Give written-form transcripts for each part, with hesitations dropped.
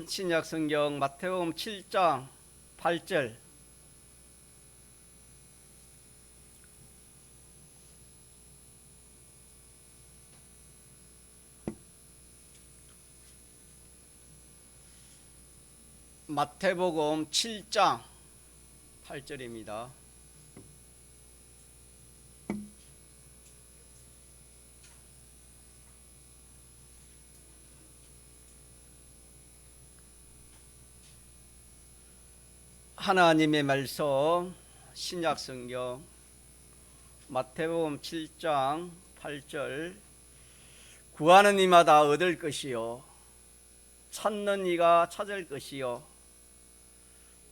신약 성경 마태복음 7장 8절. 마태복음 7장 8절입니다. 하나님의 말씀 신약 성경 마태복음 7장 8절. 구하는 이마다 얻을 것이요 찾는 이가 찾을 것이요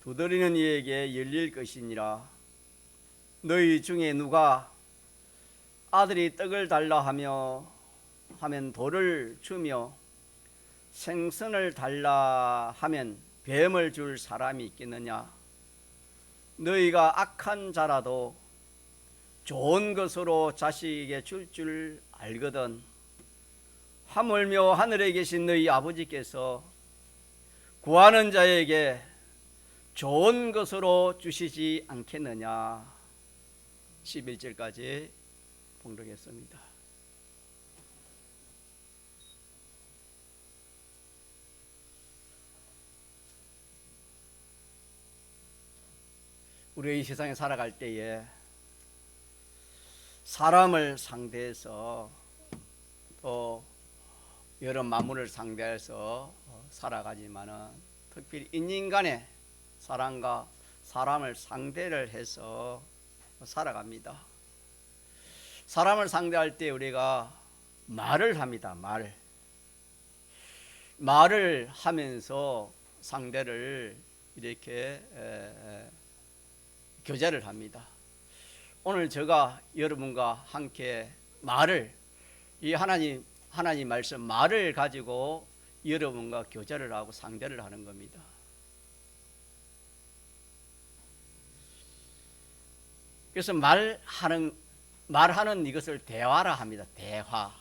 두드리는 이에게 열릴 것이니라. 너희 중에 누가 아들이 떡을 달라 하면 돌을 주며 생선을 달라 하면 뱀을 줄 사람이 있겠느냐. 너희가 악한 자라도 좋은 것으로 자식에게 줄 알거든. 하물며 하늘에 계신 너희 아버지께서 구하는 자에게 좋은 것으로 주시지 않겠느냐. 11절까지 봉독했습니다. 우리 이 세상에 살아갈 때에 사람을 상대해서 또 여러 만물을 상대해서 살아가지만은 특별히 인간의 사람과 사람을 상대를 해서 살아갑니다. 사람을 상대할 때 우리가 말을 합니다. 말을 하면서 상대를 이렇게 교제를 합니다. 오늘 제가 여러분과 함께 이 하나님 말씀 말을 가지고 여러분과 교제를 하고 상대를 하는 겁니다. 그래서 말하는 이것을 대화라 합니다. 대화.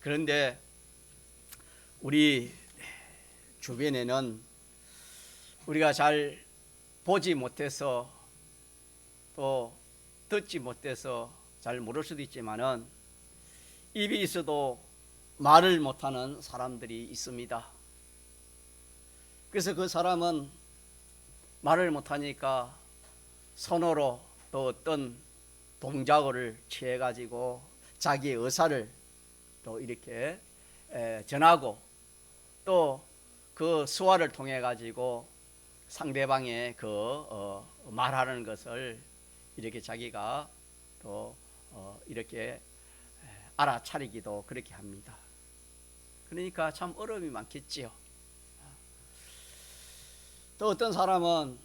그런데 우리 주변에는 우리가 잘 보지 못해서 또 듣지 못해서 잘 모를 수도 있지만은 입이 있어도 말을 못하는 사람들이 있습니다. 그래서 그 사람은 말을 못하니까 손으로 또 어떤 동작을 취해 가지고 자기의 의사를 또 이렇게 전하고 또 그 수화를 통해 가지고 상대방의 말하는 것을 이렇게 자기가 또 이렇게 알아차리기도 그렇게 합니다. 그러니까 참 어려움이 많겠지요. 또 어떤 사람은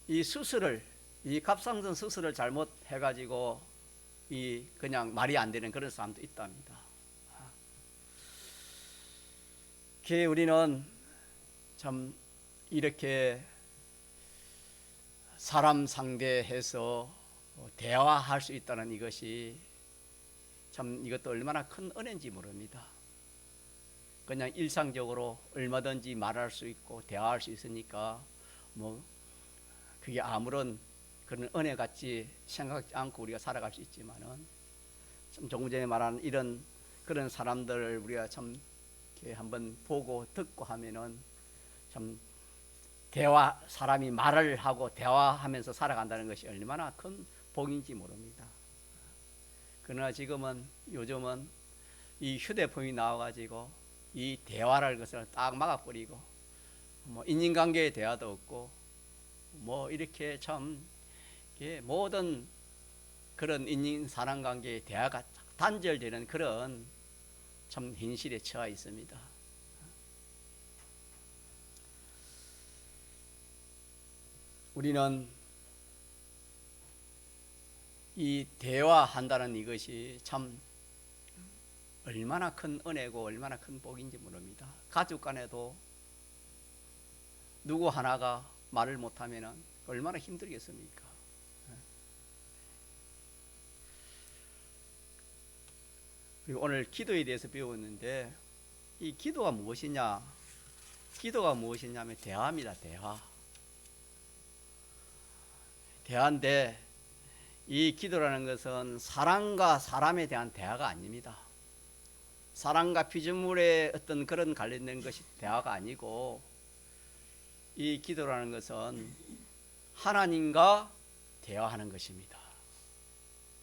이 갑상선 수술을 잘못 해가지고 그냥 말이 안 되는 그런 사람도 있답니다. 우리는 참 이렇게 사람 상대해서 대화할 수 있다는 이것이 참 이것도 얼마나 큰 은혜인지 모릅니다. 그냥 일상적으로 얼마든지 말할 수 있고 대화할 수 있으니까 그게 아무런 그런 은혜 같이 생각하지 않고 우리가 살아갈 수 있지만은 참 조금 전에 말한 그런 사람들을 우리가 참 이렇게 한번 보고 듣고 하면은 참 사람이 말을 하고 대화하면서 살아간다는 것이 얼마나 큰 복인지 모릅니다. 그러나 요즘은 이 휴대폰이 나와가지고 이 대화라는 것을 딱 막아버리고 인간관계의 대화도 없고 이렇게 참 모든 그런 사람관계의 대화가 단절되는 그런 참 현실에 처해 있습니다. 우리는 이 대화한다는 이것이 참 얼마나 큰 은혜고 얼마나 큰 복인지 모릅니다. 가족 간에도 누구 하나가 말을 못하면 얼마나 힘들겠습니까? 그리고 오늘 기도에 대해서 배웠는데 이 기도가 무엇이냐? 기도가 무엇이냐면 대화입니다. 대화. 대화인데 이 기도라는 것은 사람과 사람에 대한 대화가 아닙니다. 사람과 피조물의 어떤 그런 관련된 것이 대화가 아니고, 이 기도라는 것은 하나님과 대화하는 것입니다.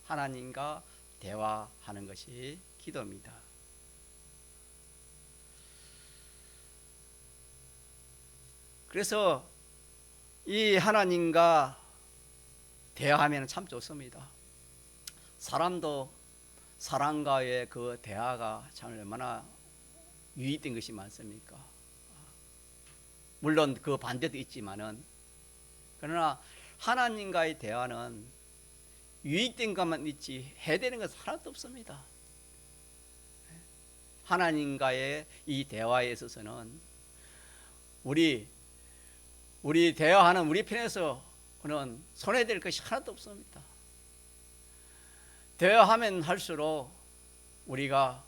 하나님과 대화하는 것이 기도입니다. 그래서 이 하나님과 대화하면 참 좋습니다. 사람도 사람과의 그 대화가 참 얼마나 유익된 것이 많습니까? 물론 그 반대도 있지만은, 그러나 하나님과의 대화는 유익된 것만 있지 해되는 것은 하나도 없습니다. 하나님과의 이 대화에 있어서는 우리 대화하는 우리 편에서는 손해될 것이 하나도 없습니다. 대화하면 할수록 우리가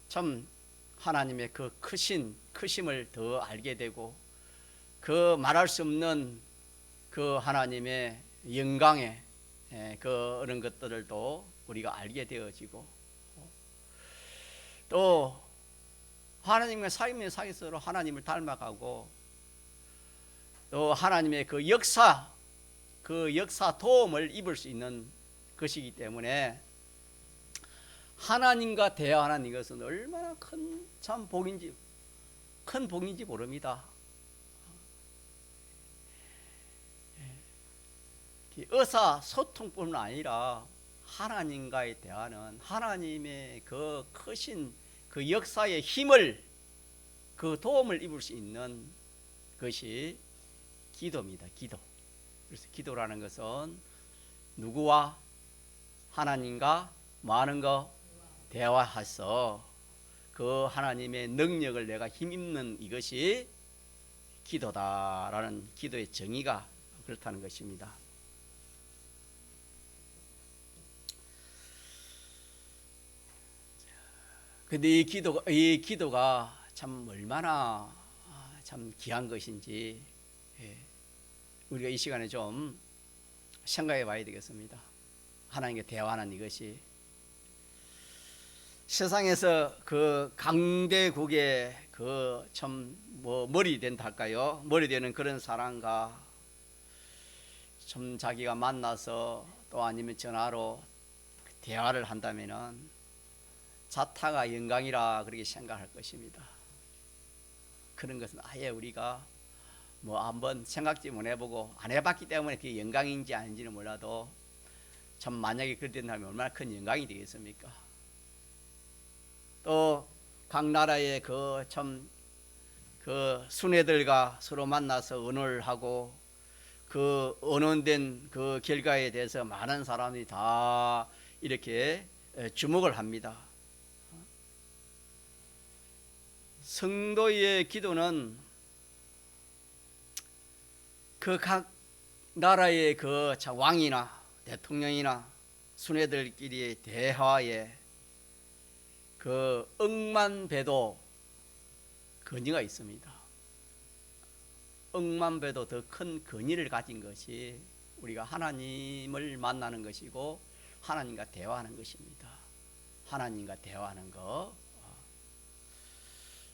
참 하나님의 그 크심을 더 알게 되고, 그 말할 수 없는 그 하나님의 영광의 그런 것들도 우리가 알게 되어지고, 또 하나님과 사귐에 하나님을 닮아가고, 또 하나님의 그 역사 도움을 입을 수 있는 것이기 때문에, 하나님과 대화하는 이것은 얼마나 큰 복인지 모릅니다. 의사소통뿐만 아니라 하나님과의 대화는 하나님의 그 크신 그 역사의 힘을, 그 도움을 입을 수 있는 것이 기도입니다. 기도. 그래서 기도라는 것은 누구와? 하나님과 뭐 하는 거? 대화해서 그 하나님의 능력을 내가 힘입는 이것이 기도다라는, 기도의 정의가 그렇다는 것입니다. 근데 이 기도가 참 얼마나 참 귀한 것인지 우리가 이 시간에 좀 생각해 봐야 되겠습니다. 하나님과 대화하는 이것이 세상에서 그 강대국의 그 참 뭐 머리 된다 할까요? 머리 되는 그런 사람과 좀 자기가 만나서, 또 아니면 전화로 대화를 한다면은 자타가 영광이라 그렇게 생각할 것입니다. 그런 것은 아예 우리가 뭐 한번 생각지 못 해보고 안 해봤기 때문에 그게 영광인지 아닌지는 몰라도, 참 만약에 그렇게 된다면 얼마나 큰 영광이 되겠습니까? 또 각 나라의 그 순회들과 서로 만나서 언어를 하고, 그 언론된 그 결과에 대해서 많은 사람들이 다 이렇게 주목을 합니다. 성도의 기도는 그 각 나라의 그 왕이나 대통령이나 순회들끼리의 대화에 그 억만배도 권위가 있습니다. 억만배도 더 큰 권위를 가진 것이 우리가 하나님을 만나는 것이고, 하나님과 대화하는 것입니다. 하나님과 대화하는 것.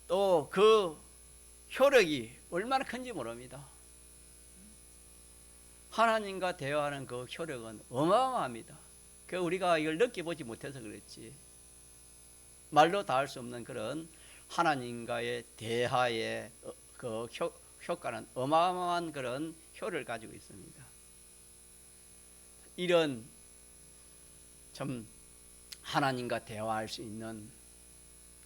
또 그 효력이 얼마나 큰지 모릅니다. 하나님과 대화하는 그 효력은 어마어마합니다. 그 우리가 이걸 느껴보지 못해서 그렇지, 말로 다 할 수 없는 그런 하나님과의 대화의 그 효과는 어마어마한 그런 효를 가지고 있습니다. 이런 참 하나님과 대화할 수 있는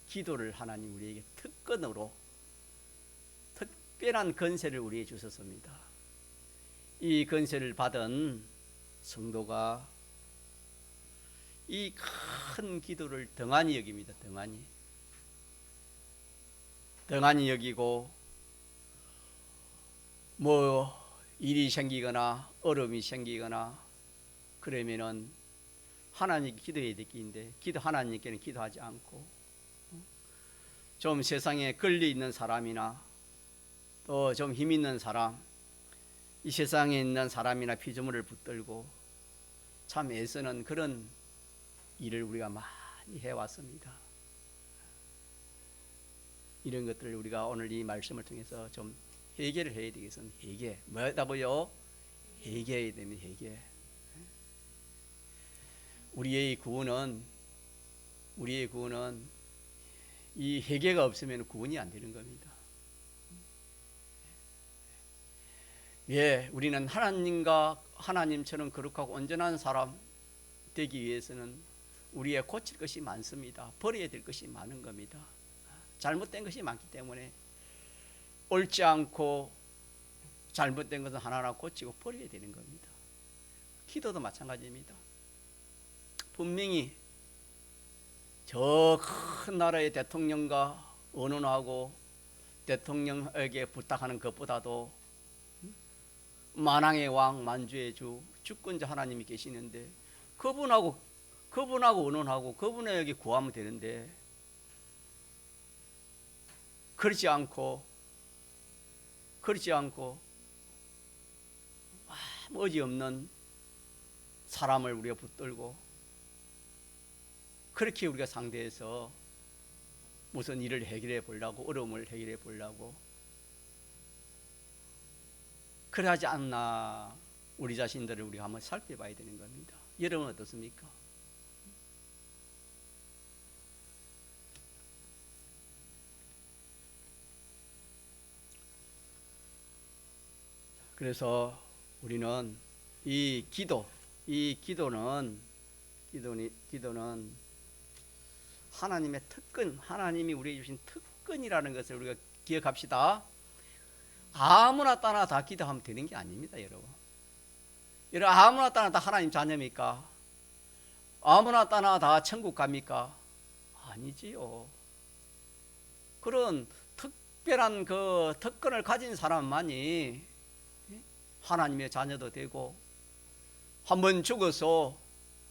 기도를 하나님 우리에게 특권으로, 특별한 권세를 우리에게 주셨습니다. 이 권세를 받은 성도가 이 큰 기도를 등한히 여깁니다. 등한히 여기고, 뭐 일이 생기거나 어려움이 생기거나 그러면은 하나님 기도해야 될 게인데, 하나님께는 기도하지 않고, 좀 세상에 권리 있는 사람이나 또 좀 힘 있는 사람, 이 세상에 있는 사람이나 피조물을 붙들고 참 애쓰는 그런 일을 우리가 많이 해왔습니다. 이런 것들을 우리가 오늘 이 말씀을 통해서 좀 회개를 해야 되겠습니다. 회개 뭐라고요? 회개해야 됩니다. 회개. 우리의 구원은 이 회개가 없으면 구원이 안 되는 겁니다. 예, 우리는 하나님처럼 거룩하고 온전한 사람 되기 위해서는 우리의 고칠 것이 많습니다. 버려야 될 것이 많은 겁니다. 잘못된 것이 많기 때문에 옳지 않고 잘못된 것은 하나하나 고치고 버려야 되는 겁니다. 기도도 마찬가지입니다. 분명히 저 큰 나라의 대통령과 의논하고 대통령에게 부탁하는 것보다도 만왕의 왕 만주의 주 주권자 하나님이 계시는데 그분하고 의논하고 그분에게 구하면 되는데 그렇지 않고 아무 의지 없는 사람을 우리가 붙들고 그렇게 우리가 상대해서 무슨 일을 해결해 보려고 어려움을 해결해 보려고 그러하지 않나 우리 자신들을 우리가 한번 살펴봐야 되는 겁니다. 여러분은 어떻습니까? 그래서 우리는 이 기도는 하나님의 특권, 하나님이 우리에게 주신 특권이라는 것을 우리가 기억합시다. 아무나 따나 다 기도하면 되는 게 아닙니다, 여러분. 아무나 따나 다 하나님 자녀입니까? 아무나 따나 다 천국 갑니까? 아니지요. 그런 특별한 그 특권을 가진 사람만이 하나님의 자녀도 되고 한번 죽어서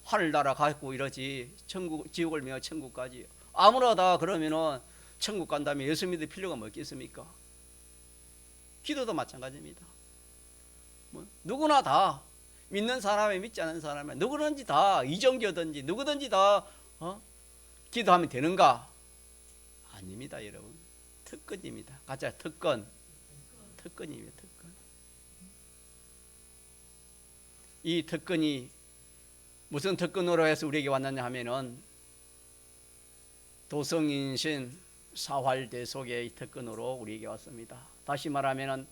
하늘나라 가고 이러지 지옥을 메어 천국 가지. 아무나 다 그러면은 천국 간다면 예수 믿을 필요가 뭐 있겠습니까? 기도도 마찬가지입니다. 누구나 다 믿는 사람이 믿지 않는 사람이 누구든지 다 이종교든지 누구든지 다 기도하면 되는가? 아닙니다, 여러분. 특권입니다. 가짜 특권입니다. 특권. 이 특권이 무슨 특권으로 해서 우리에게 왔느냐 하면은 도성인신 사활대속의 특권으로 우리에게 왔습니다. 다시 말하면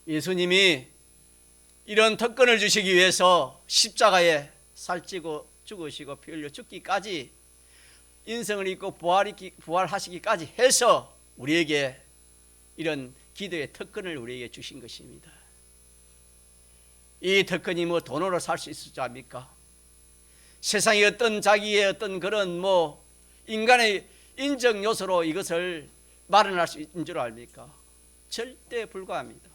예수님이 이런 특권을 주시기 위해서 십자가에 살찌고 죽으시고 피 흘려 죽기까지 인생을 입고 부활하시기까지 해서 우리에게 이런 기도의 특권을 우리에게 주신 것입니다. 이 특권이 뭐 돈으로 살 수 있을 줄 압니까? 세상의 어떤 자기의 어떤 그런 인간의 인정 요소로 이것을 마련할 수 있는 줄 압니까? 절대 불가합니다.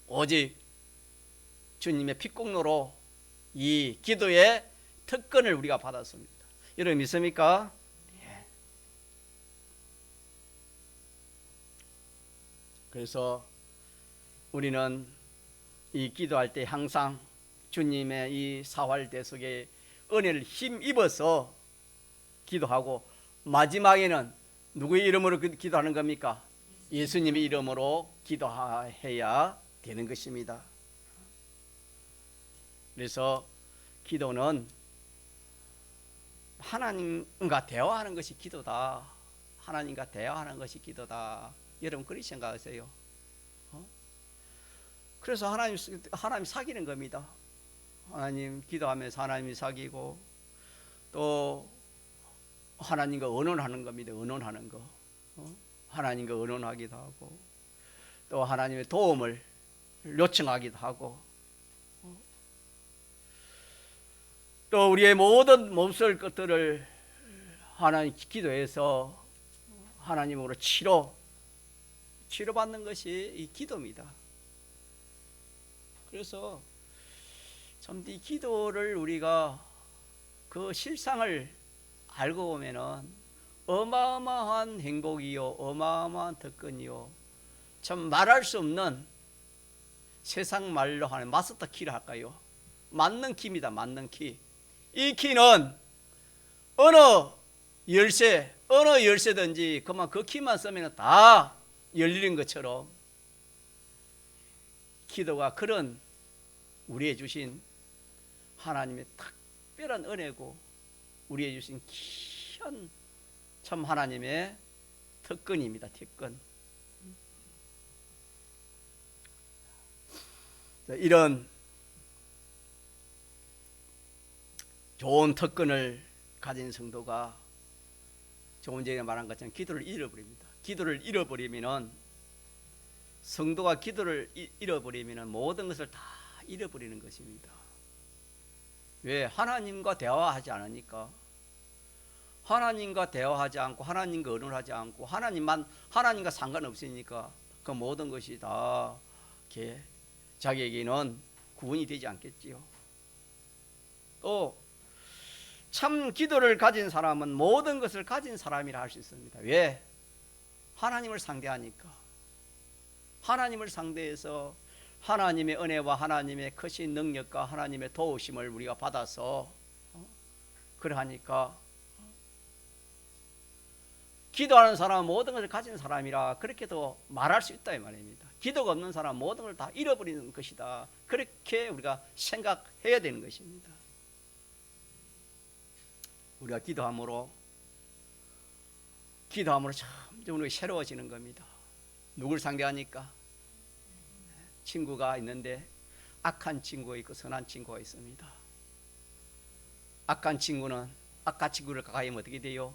오직 주님의 피공로로 이 기도의 특권을 우리가 받았습니다. 여러분 믿습니까? 예. 그래서 우리는 이 기도할 때 항상 주님의 이 사활대속의 은혜를 힘입어서 기도하고 마지막에는 누구의 이름으로 기도하는 겁니까? 예수님의 이름으로 기도해야 되는 것입니다. 그래서 기도는 하나님과 대화하는 것이 기도다. 하나님과 대화하는 것이 기도다. 여러분 그렇게 생각하세요? 그래서 하나님 사귀는 겁니다. 하나님 기도하면서 하나님이 사귀고 또 하나님과 의논하는 겁니다. 의논하는 거. 하나님과 의논하기도 하고 또 하나님의 도움을 요청하기도 하고 또 우리의 모든 몹쓸 것들을 하나님 기도해서 하나님으로 치료받는 것이 이 기도입니다. 그래서 참 이 기도를 우리가 그 실상을 알고 보면은 어마어마한 행복이요, 어마어마한 특권이요, 참 말할 수 없는, 세상 말로 하는 마스터 키를 할까요? 맞는 키입니다. 맞는 키. 이 키는 어느 열쇠든지 그만 그 키만 쓰면 다 열리는 것처럼, 기도가 그런 우리에 주신 하나님의 특별한 은혜고, 우리에 주신 귀한 참 하나님의 특권입니다. 특권. 이런 좋은 특권을 가진 성도가 조금 전에 말한 것처럼 기도를 잃어버립니다. 기도를 잃어버리면은, 성도가 기도를 잃어버리면은 모든 것을 다 잃어버리는 것입니다. 왜? 하나님과 대화하지 않으니까. 하나님과 대화하지 않고, 하나님과 의논을 하지 않고, 하나님과 상관없으니까 그 모든 것이 다 이렇게 자기에게는 구원이 되지 않겠지요. 또 참 기도를 가진 사람은 모든 것을 가진 사람이라 할 수 있습니다. 왜? 하나님을 상대하니까. 하나님을 상대해서 하나님의 은혜와 하나님의 크신 능력과 하나님의 도우심을 우리가 받아서 그러하니까, 기도하는 사람은 모든 것을 가진 사람이라 그렇게도 말할 수 있다 이 말입니다. 기도가 없는 사람은 모든 걸 다 잃어버리는 것이다, 그렇게 우리가 생각해야 되는 것입니다. 우리가 기도함으로 점점 우리가 새로워지는 겁니다. 누굴 상대하니까? 친구가 있는데 악한 친구가 있고 선한 친구가 있습니다. 악한 친구는 악한 친구를 가까이 하면 어떻게 돼요?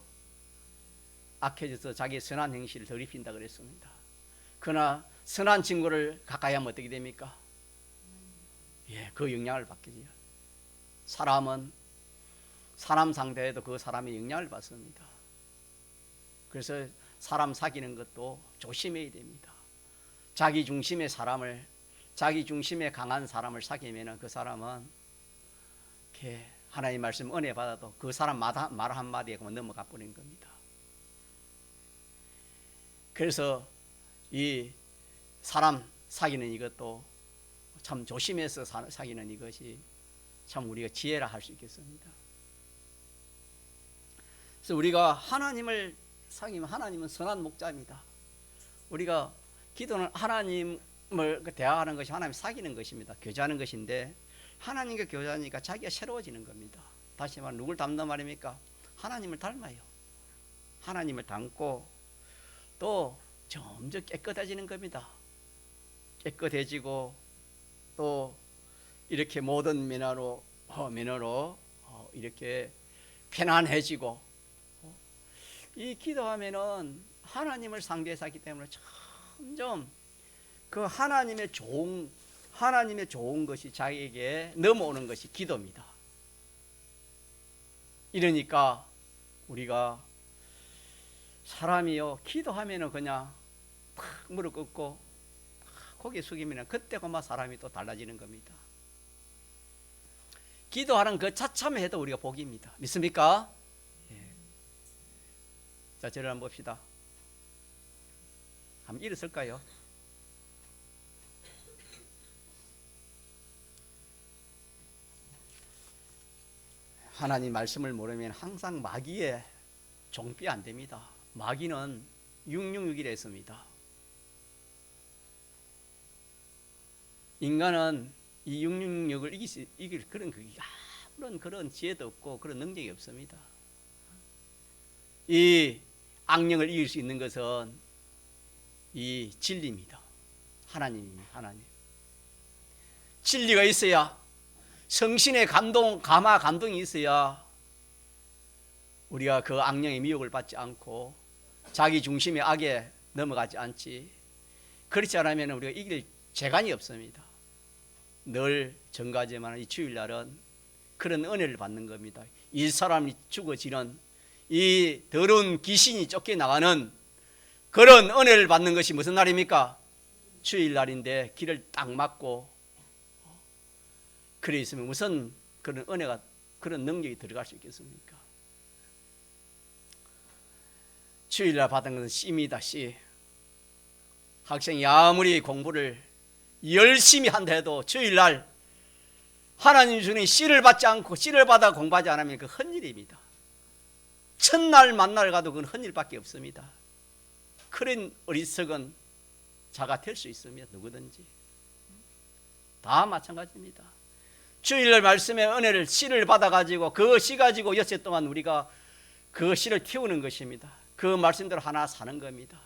악해져서 자기의 선한 행실을 덜 입힌다 그랬습니다. 그러나 선한 친구를 가까이 하면 어떻게 됩니까? 그 영향을 받게 돼요. 사람은 사람 상대에도 그 사람의 영향을 받습니다. 그래서 사람 사귀는 것도 조심해야 됩니다. 자기 중심의 강한 사람을 사귀면 그 사람은 이렇게 하나님 말씀 은혜 받아도 그 사람 말 한마디에 넘어가 버리는 겁니다. 그래서 이 사람 사귀는 이것도 참 조심해서 사귀는 이것이 참 우리가 지혜라 할 수 있겠습니다. 그래서 우리가 하나님을 사귀면, 하나님은 선한 목자입니다. 우리가 기도는 하나님을 대화하는 것이 하나님 사귀는 것입니다. 교제하는 것인데, 하나님과 교제하니까 자기가 새로워지는 겁니다. 다시 말해 누굴 닮는 말입니까? 하나님을 닮아요. 하나님을 닮고 또 점점 깨끗해지는 겁니다. 깨끗해지고 또 이렇게 모든 면허로 이렇게 편안해지고, 이 기도하면은 하나님을 상대해서 하기 때문에 점점 그 하나님의 좋은 것이 자기에게 넘어오는 것이 기도입니다. 이러니까 우리가 사람이요, 기도하면은 그냥 팍 무릎 꿇고 팍 고개 숙이면 그때 그만 사람이 또 달라지는 겁니다. 기도하는 그 자체만 해도 우리가 복입니다. 믿습니까? 자, 저를 한번 봅시다. 한번 일어설까요? 하나님 말씀을 모르면 항상 마귀의 종비 안 됩니다. 마귀는 666이라 했습니다. 인간은 이 666을 이길 아무런 그런 지혜도 없고 그런 능력이 없습니다. 이 악령을 이길 수 있는 것은 이 진리입니다. 하나님입니다. 하나님. 진리가 있어야, 성신의 감동이 있어야 우리가 그 악령의 미혹을 받지 않고 자기 중심의 악에 넘어가지 않지. 그렇지 않으면 우리가 이길 재간이 없습니다. 늘 정가제만 이 주일날은 그런 은혜를 받는 겁니다. 이 사람이 죽어지는 이 더러운 귀신이 쫓겨나가는 그런 은혜를 받는 것이 무슨 날입니까? 주일날인데 길을 딱 막고 그래 있으면 무슨 그런 은혜가, 그런 능력이 들어갈 수 있겠습니까? 주일날 받은 것은 C입니다. C. 학생이 아무리 공부를 열심히 한다 해도 주일날 하나님 주는 C를 받지 않고 C를 받아 공부하지 않으면 그 헛일입니다. 첫날 만날 가도 그건 헛일밖에 없습니다. 그런 어리석은 자가 될 수 있습니다. 누구든지 다 마찬가지입니다. 주일날 말씀의 은혜를 C를 받아가지고 그 C 가지고 여섯 동안 우리가 그 C를 키우는 것입니다. 그 말씀대로 하나 사는 겁니다.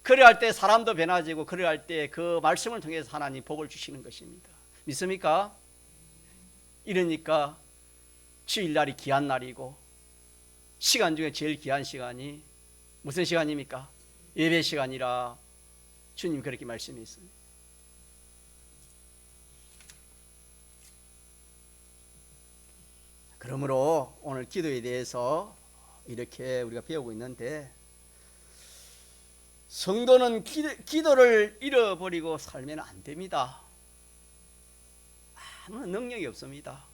그래야 할 때 사람도 변화지고 그래야 할 때 그 말씀을 통해서 하나님 복을 주시는 것입니다. 믿습니까? 이러니까 주일날이 귀한 날이고 시간 중에 제일 귀한 시간이 무슨 시간입니까? 예배 시간이라 주님 그렇게 말씀했습니다. 그러므로 오늘 기도에 대해서 이렇게 우리가 배우고 있는데 성도는 기도를 잃어버리고 살면 안 됩니다. 아무 능력이 없습니다.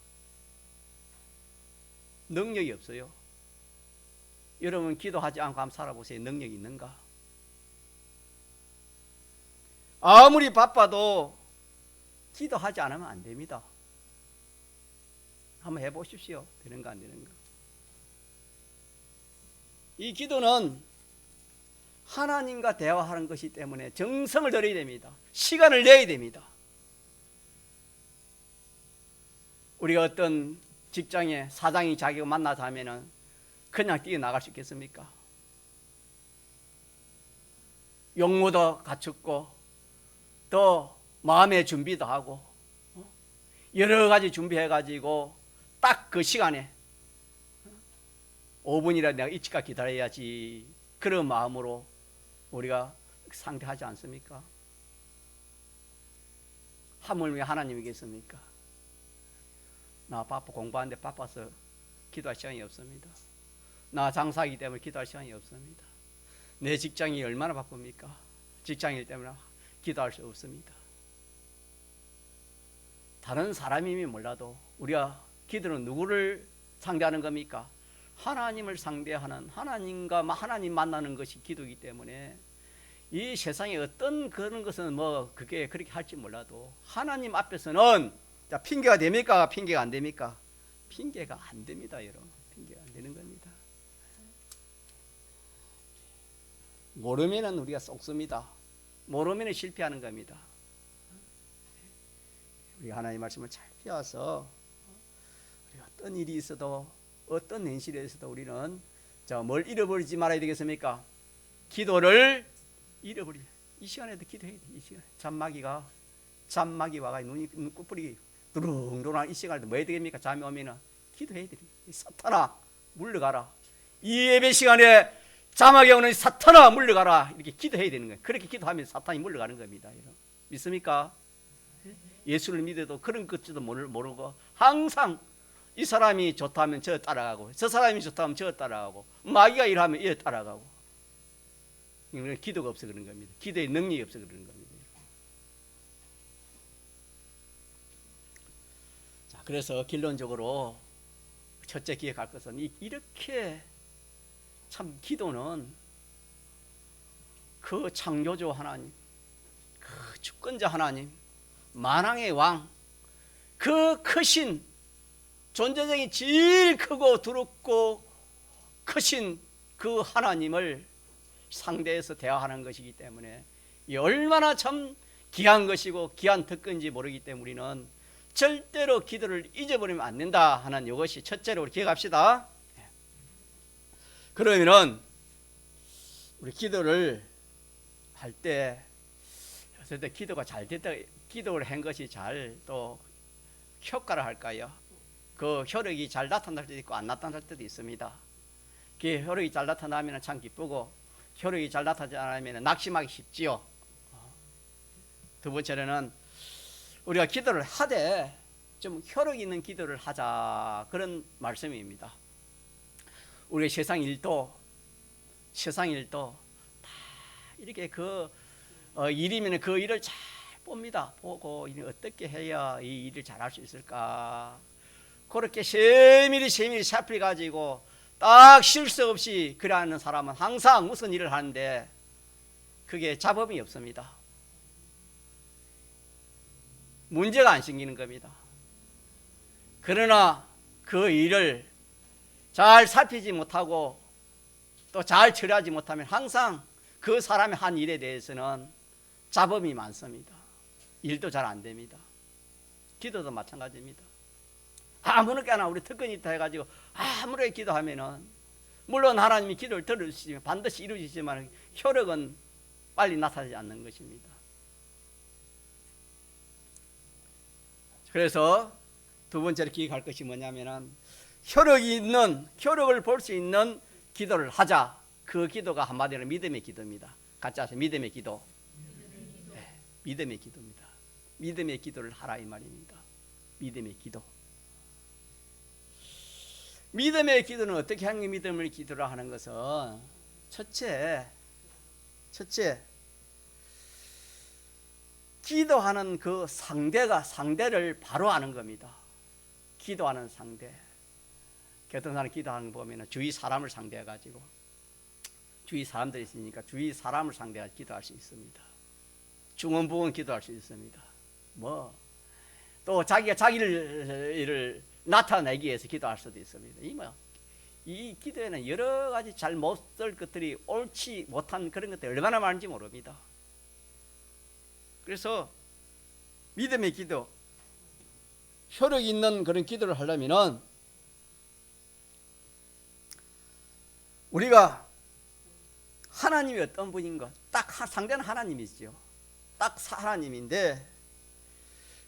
능력이 없어요. 여러분 기도하지 않고 한번 살아보세요. 능력이 있는가? 아무리 바빠도 기도하지 않으면 안 됩니다. 한번 해보십시오. 되는가 안 되는가. 이 기도는 하나님과 대화하는 것이기 때문에 정성을 들여야 됩니다. 시간을 내야 됩니다. 우리가 어떤 직장에 사장이 자기가 만나자 하면은 그냥 뛰어나갈 수 있겠습니까? 용모도 갖췄고 또 마음의 준비도 하고 여러 가지 준비해가지고 딱 그 시간에 5분이라도 내가 일찍가 기다려야지 그런 마음으로 우리가 상대하지 않습니까? 하물며 하나님이겠습니까? 나 바빠 공부하는데 바빠서 기도할 시간이 없습니다. 나 장사하기 때문에 기도할 시간이 없습니다. 내 직장이 얼마나 바쁩니까? 직장일 때문에 기도할 수 없습니다. 다른 사람이면 몰라도 우리가 기도는 누구를 상대하는 겁니까? 하나님을 상대하는 하나님과 하나님 만나는 것이 기도이기 때문에 이 세상에 어떤 그런 것은 뭐 그게 그렇게 할지 몰라도 하나님 앞에서는 자, 핑계가 됩니까? 핑계가 안 됩니까? 핑계가 안 됩니다, 여러분. 핑계가 안 되는 겁니다. 모르면은 우리가 쏙습니다. 모르면은 실패하는 겁니다. 우리 하나님 말씀을 잘 배워서 우리가 어떤 일이 있어도 어떤 현실에 있어도 우리는 뭘 잃어버리지 말아야 되겠습니까? 기도를 잃어버리. 이 시간에도 기도해야 돼. 이 시간 잠마귀 와가 눈이 ቁ뿌리 두릉두릉 이 시간에도 뭐 해야 되겠습니까? 잠이 오면은 기도해야 돼. 사탄아 물러가라. 이 예배 시간에 잠하게 오는 사탄아 물러가라. 이렇게 기도해야 되는 거예요. 그렇게 기도하면 사탄이 물러가는 겁니다. 믿습니까? 예수를 믿어도 그런 것도 모르고 항상 이 사람이 좋다면 저 따라가고 저 사람이 좋다면 저 따라가고 마귀가 일하면 얘 따라가고 이건 기도가 없어 그런 겁니다. 기도의 능력이 없어 그런 겁니다. 자, 그래서 결론적으로 첫째 기억할 것은 이렇게 참 기도는 그 창조주 하나님, 그 주권자 하나님, 만왕의 왕, 그 크신 존재적인 제일 크고 두렵고 크신 그 하나님을 상대해서 대화하는 것이기 때문에 이 얼마나 참 귀한 것이고 귀한 특권인지 모르기 때문에 우리는 절대로 기도를 잊어버리면 안 된다 하는 이것이 첫째로 우리 기억합시다. 그러면은 우리 기도를 할 때 어떨 때 기도가 잘 됐다, 기도를 한 것이 잘 또 효과를 할까요? 그 효력이 잘 나타날 때도 있고 안 나타날 때도 있습니다. 그 효력이 잘 나타나면 참 기쁘고 효력이 잘 나타나지 않으면 낙심하기 쉽지요. 두 번째로는 우리가 기도를 하되 좀 효력 있는 기도를 하자 그런 말씀입니다. 우리 세상 일도 다 이렇게 그 일이면 그 일을 잘 봅니다. 보고 어떻게 해야 이 일을 잘할 수 있을까 그렇게 세밀히 살펴가지고 딱 쉴 새 없이 그러하는 사람은 항상 무슨 일을 하는데 그게 잡음이 없습니다. 문제가 안 생기는 겁니다. 그러나 그 일을 잘 살피지 못하고 또 잘 처리하지 못하면 항상 그 사람의 한 일에 대해서는 잡음이 많습니다. 일도 잘 안 됩니다. 기도도 마찬가지입니다. 아무렇게나 우리 특권이 있다 해가지고 아무렇게 기도하면은 물론 하나님이 기도를 들으시면 반드시 이루어지지만 효력은 빨리 나타나지 않는 것입니다. 그래서 두 번째로 기억할 것이 뭐냐면은 효력을 볼 수 있는 기도를 하자. 그 기도가 한마디로 믿음의 기도입니다. 같이 하세요. 믿음의 기도. 네, 믿음의 기도입니다. 믿음의 기도를 하라 이 말입니다. 믿음의 기도. 믿음의 기도는 어떻게 하는 믿음의 기도를 하는 것은 첫째 기도하는 그 상대를 바로 아는 겁니다. 기도하는 상대. 어떤 사람 기도하는 거 보면 주위 사람을 상대해 가지고 주위 사람들이 있으니까 주위 사람을 상대해 기도할 수 있습니다. 중언부언 기도할 수 있습니다. 또 자기가 자기를 나타내기 위해서 기도할 수도 있습니다. 이 기도에는 여러 가지 잘 못 쓸 것들이 옳지 못한 그런 것들이 얼마나 많은지 모릅니다. 그래서 믿음의 기도, 효력 있는 그런 기도를 하려면은 우리가 하나님이 어떤 분인가, 딱 상대는 하나님이죠. 딱 하나님인데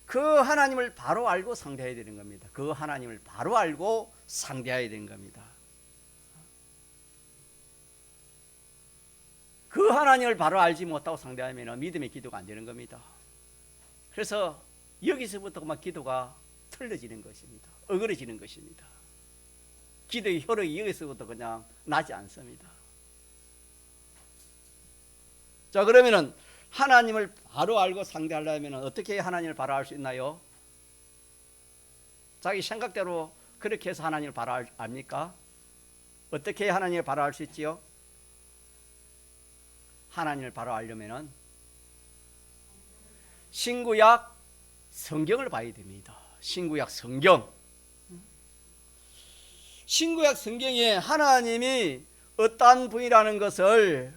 그 하나님을 바로 알고 상대해야 되는 겁니다. 그 하나님을 바로 알고 상대해야 되는 겁니다. 그 하나님을 바로 알지 못하고 상대하면 믿음의 기도가 안 되는 겁니다. 그래서 여기서부터 막 기도가 틀려지는 것입니다. 어그러지는 것입니다. 기도의 효력이 여기서부터 그냥 나지 않습니다. 자, 그러면은 하나님을 바로 알고 상대하려면 어떻게 하나님을 바로 알 수 있나요? 자기 생각대로 그렇게 해서 하나님을 바로 압니까? 어떻게 하나님을 바로 알 수 있지요? 하나님을 바로 알려면은 신구약 성경을 봐야 됩니다. 신구약 성경. 신구약 성경에 하나님이 어떠한 분이라는 것을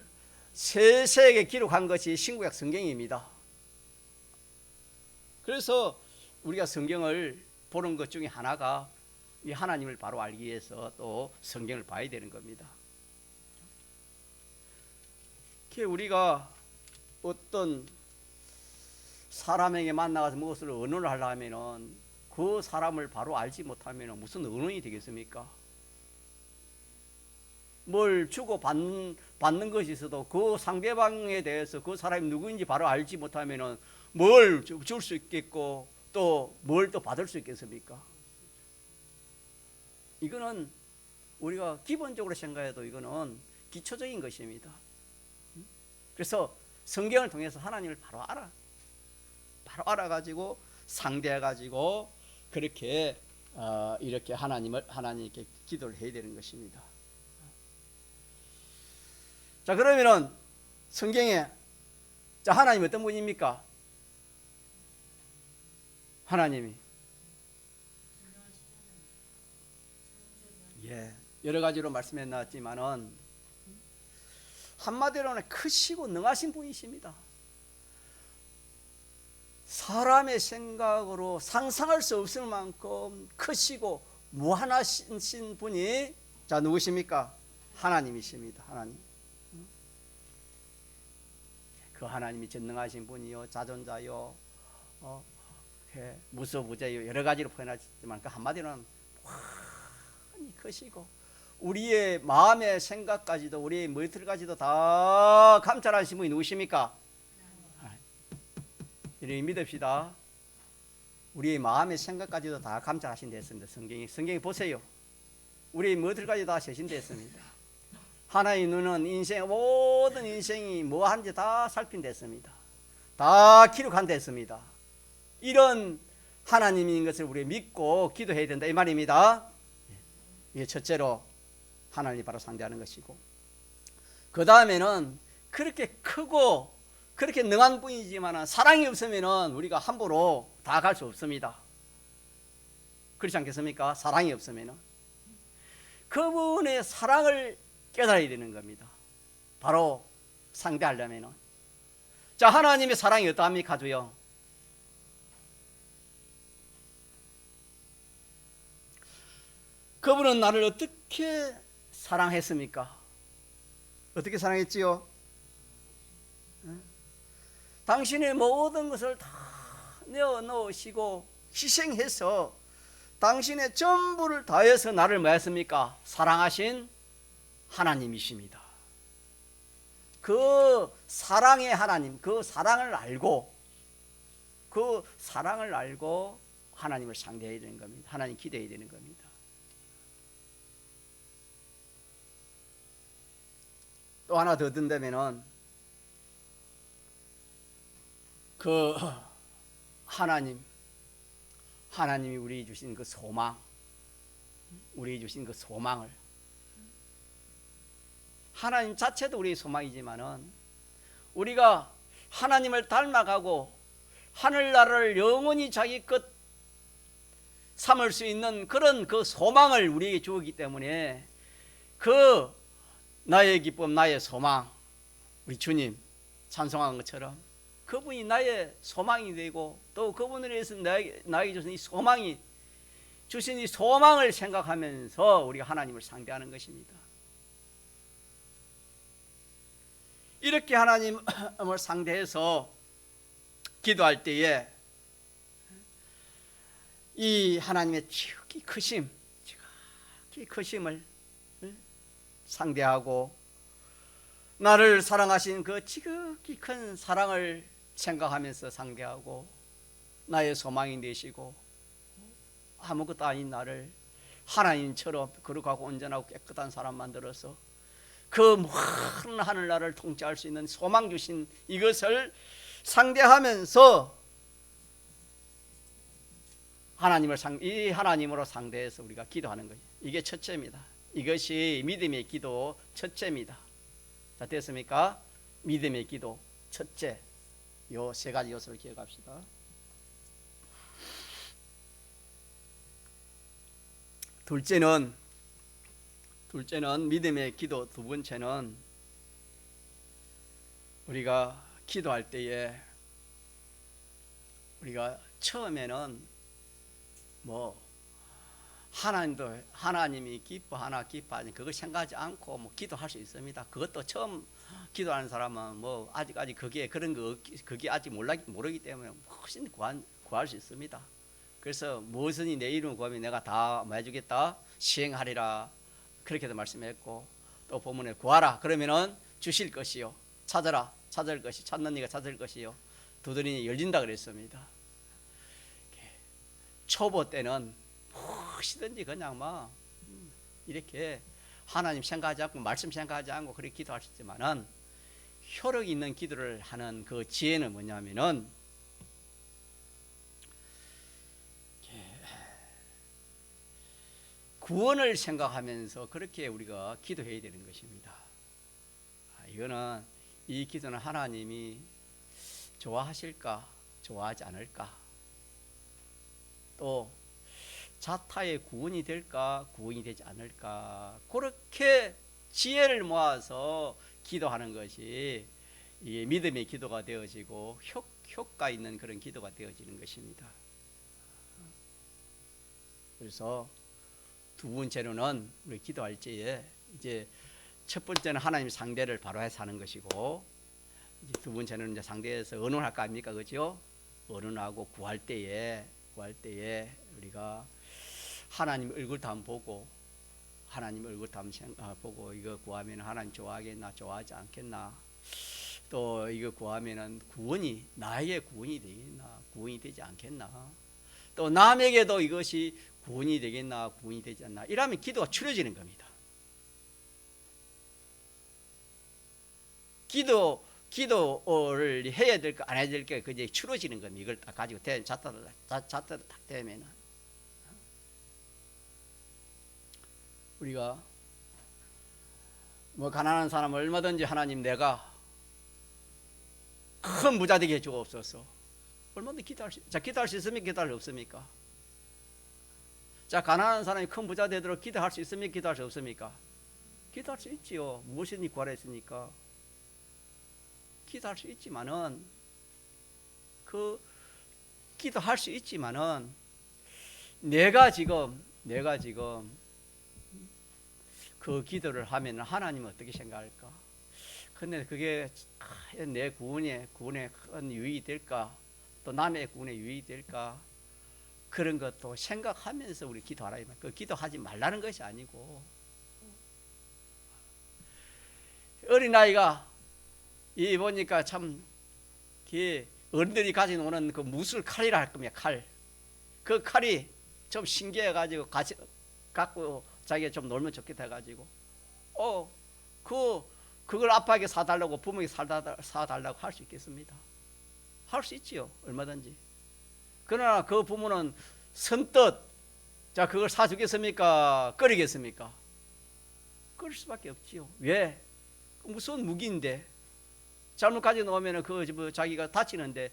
세세하게 기록한 것이 신구약 성경입니다. 그래서 우리가 성경을 보는 것 중에 하나가 이 하나님을 바로 알기 위해서 또 성경을 봐야 되는 겁니다. 우리가 어떤 사람에게 만나가서 무엇을 의논을 하려면은 그 사람을 바로 알지 못하면 무슨 의논이 되겠습니까? 뭘 주고 받는 것이 있어도 그 상대방에 대해서 그 사람이 누구인지 바로 알지 못하면 뭘 줄 수 있겠고 또 뭘 또 받을 수 있겠습니까? 이거는 우리가 기본적으로 생각해도 이거는 기초적인 것입니다. 그래서 성경을 통해서 하나님을 바로 알아가지고 상대해가지고 그렇게 이렇게 하나님께 기도를 해야 되는 것입니다. 자, 그러면은 성경에 하나님 어떤 분입니까? 하나님이 여러 가지로 말씀해 놨지만은 한마디로는 크시고 능하신 분이십니다. 사람의 생각으로 상상할 수 없을 만큼 크시고 무한하신 분이 누구십니까? 하나님이십니다. 하나님. 그 하나님이 전능하신 분이요, 자존자요, 무소부재요, 여러 가지로 표현하셨지만 그 한마디로는 많이 크시고 우리의 마음의 생각까지도 우리의 머리털까지도 다 감찰하신 분이 누구십니까? 이렇게 믿읍시다. 우리의 마음의 생각까지도 다 감찰하신 데 있습니다. 성경에 보세요. 우리의 머리털까지 다 세신 데 있습니다. 하나의 눈은 모든 인생이 뭐 하는지 다 살핀 데 있습니다. 다 기록한 데 있습니다. 이런 하나님인 것을 우리 믿고 기도해야 된다 이 말입니다. 첫째로 하나님 바로 상대하는 것이고, 그 다음에는 그렇게 크고 그렇게 능한 분이지만 사랑이 없으면 우리가 함부로 다가갈 수 없습니다. 그렇지 않겠습니까? 사랑이 없으면 그분의 사랑을 깨달아야 되는 겁니다. 바로 상대하려면. 자, 하나님의 사랑이 어떠합니까? 주여, 그분은 나를 어떻게 사랑했습니까? 어떻게 사랑했지요? 당신의 모든 것을 다 내어놓으시고 희생해서 당신의 전부를 다해서 나를 뭐 했습니까? 사랑하신 하나님이십니다. 그 사랑의 하나님, 그 사랑을 알고 하나님을 상대해야 되는 겁니다. 하나님 기대해야 되는 겁니다. 또 하나 더 든다면은 그 하나님이 우리 주신 그 소망, 우리 주신 그 소망을, 하나님 자체도 우리의 소망이지만은 우리가 하나님을 닮아가고 하늘나라를 영원히 자기 것 삼을 수 있는 그런 그 소망을 우리에게 주었기 때문에 그 나의 기쁨, 나의 소망, 우리 주님 찬송한 것처럼 그분이 나의 소망이 되고 또 그분을 위해서 나에게 주신 이 소망이 주신 이 소망을 생각하면서 우리가 하나님을 상대하는 것입니다. 이렇게 하나님을 상대해서 기도할 때에 이 하나님의 지극히 크심을 상대하고 나를 사랑하신 그 지극히 큰 사랑을 생각하면서 상대하고 나의 소망이 되시고 아무것도 아닌 나를 하나님처럼 거룩하고 온전하고 깨끗한 사람 만들어서 그 많은 하늘나라를 통치할 수 있는 소망 주신 이것을 상대하면서 이 하나님으로 상대해서 우리가 기도하는 거예요. 이게 첫째입니다. 이것이 믿음의 기도 첫째입니다. 자, 됐습니까? 믿음의 기도 첫째, 요 세 가지 요소를 기억합시다. 둘째는 믿음의 기도. 두 번째는 우리가 기도할 때에 우리가 처음에는 하나님이 기뻐하나 기뻐하니 그걸 생각하지 않고 기도할 수 있습니다. 그것도 처음 기도하는 사람은 아직까지 그게 아직 모르기 때문에 훨씬 구할 수 있습니다. 그래서 무엇이니 내 이름을 구하면 내가 다 해주겠다, 시행하리라, 그렇게도 말씀했고, 또 본문에 구하라 그러면은 주실 것이요, 찾아라 찾을 것이, 찾는 이가 찾을 것이요, 두드리니 열린다 그랬습니다. 초보 때는 무엇이든지 그냥 이렇게 하나님 생각하지 않고 말씀 생각하지 않고 그렇게 기도할 수 있지만은 효력 있는 기도를 하는 그 지혜는 뭐냐면은 구원을 생각하면서 그렇게 우리가 기도해야 되는 것입니다. 이거는 이 기도는 하나님이 좋아하실까 좋아하지 않을까, 또 자타의 구원이 될까 구원이 되지 않을까, 그렇게 지혜를 모아서 기도하는 것이 이게 믿음의 기도가 되어지고 효과 있는 그런 기도가 되어지는 것입니다. 그래서 두 번째로는 우리 기도할 때에 이제 첫 번째는 하나님 상대를 바로 해서 하는 것이고, 이제 두 번째는 이제 상대에서 의논할까 합니까, 그죠? 의논하고 구할 때에 우리가 하나님 얼굴도 한번 보고, 하나님 얼굴도 한번 보고, 이거 구하면 하나님 좋아하겠나 좋아하지 않겠나, 또 이거 구하면은 나에게 구원이 되겠나 구원이 되지 않겠나, 또 남에게도 이것이 구원이 되겠나 구원이 되지 않나, 이러면 기도가 추려지는 겁니다. 기도를 해야 될까 안 해야 될까 그게 추려지는 겁니다. 이걸 딱 가지고 자타로 딱 되면은 우리가 뭐 가난한 사람 얼마든지 하나님 내가 큰 부자 되게 해주옵소서. 얼마든지 기도할 수, 자 기도할 수 있습니까? 기도할 수 없습니까? 자 가난한 사람이 큰 부자 되도록 기도할 수 있습니까? 기도할 수 없습니까? 기도할 수 있지요. 무엇이니 구하라 했으니까 기도할 수 있지만은 기도할 수 있지만은 내가 지금 그 기도를 하면 하나님은 어떻게 생각할까? 근데 그게 내 구원에 큰 유익이 될까? 또 남의 구원에 유익이 될까? 그런 것도 생각하면서 우리 기도하라. 그 기도하지 말라는 것이 아니고, 어린아이가 이 보니까 참 어른들이 가지고 오는 그 무술 칼이라 할 겁니다. 칼. 그 칼이 좀 신기해가지고 갖고 자기가 좀 놀면 좋겠다 해가지고 그걸 아빠에게 사달라고 부모에게 사달라고 할 수 있겠습니다? 할 수 있지요. 얼마든지. 그러나 그 부모는 선뜻 자 그걸 사주겠습니까? 꺼리겠습니까? 꺼릴 수밖에 없지요. 왜? 무슨 무기인데 잘못 가지고 놓으면 그 자기가 다치는데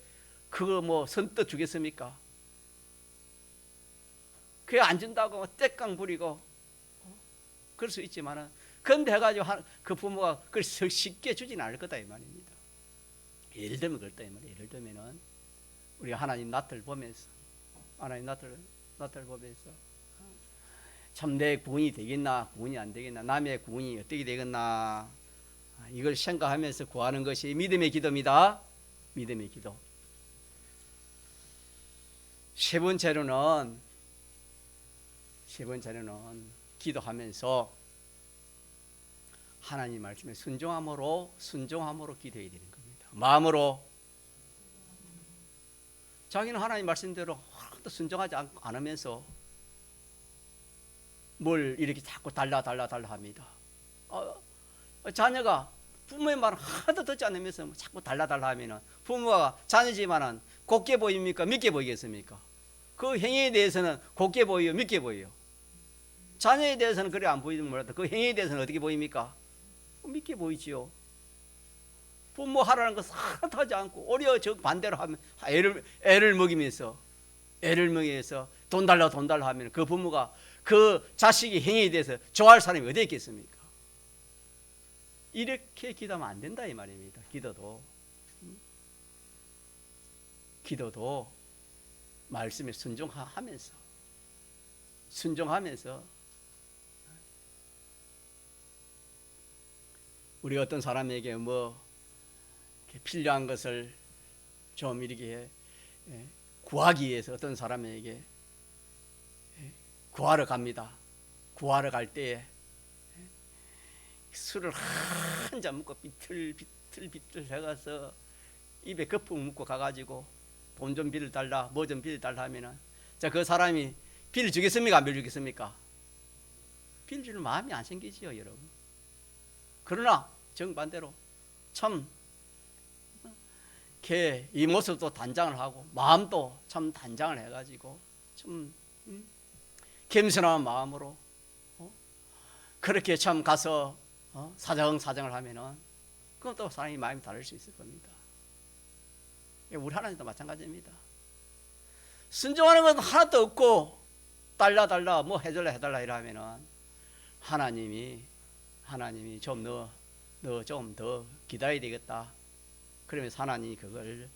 그거 뭐 선뜻 주겠습니까? 그게 안 준다고 떼깡 부리고 그럴 수 있지만은 근데 해가지고 그 부모가 그걸 쉽게 주진 않을 거다 이 말입니다. 예를 들면 그렇다 이 말이에요. 예를 들면은 우리 하나님 낯을 보면서 참 내 구원이 되겠나 구원이 안 되겠나 남의 구원이 어떻게 되겠나 이걸 생각하면서 구하는 것이 믿음의 기도입니다. 믿음의 기도. 세 번째로는 기도하면서 하나님 말씀에 순종함으로 기도해야 되는 겁니다. 마음으로 자기는 하나님 말씀대로 하나도 순종하지 않으면서 뭘 이렇게 자꾸 달라 합니다. 자녀가 부모의 말을 하나도 듣지 않으면서 자꾸 달라 하면은 부모가 자녀지만은 곱게 보입니까? 믿게 보이겠습니까? 그 행위에 대해서는 곱게 보여요? 믿게 보여요? 자녀에 대해서는 그래 안 보이든 몰라도 그 행위에 대해서는 어떻게 보입니까? 믿게 보이지요. 부모 하라는 것을 하나도 하지 않고 오히려 저 반대로 하면 애를 먹이면서 돈 달라 하면 그 부모가 그 자식의 행위에 대해서 좋아할 사람이 어디 있겠습니까? 이렇게 기도하면 안 된다 이 말입니다. 기도도 말씀에 순종하면서 우리 어떤 사람에게 뭐 필요한 것을 좀 이렇게 구하기 위해서 어떤 사람에게 구하러 갑니다. 구하러 갈 때에 술을 한 잔 먹고 비틀비틀 해가서 입에 거품 묻고 가가지고 돈 좀 빌려달라 뭐 좀 빌려달라 하면은 자 그 사람이 빌려주겠습니까? 안 빌려주겠습니까? 빌려줄 마음이 안 생기지요 여러분. 그러나 정반대로 참 이 모습도 단장을 하고 마음도 참 단장을 해가지고 참 겸손한 마음으로 그렇게 참 가서 사정을 하면은 그건 또 사람이 마음이 다를 수 있을 겁니다. 우리 하나님도 마찬가지입니다. 순종하는 건 하나도 없고 달라 뭐 해달라 이러면은 하나님이 좀 너 좀 더 기다려야 되겠다. 그러면서 하나님이 그걸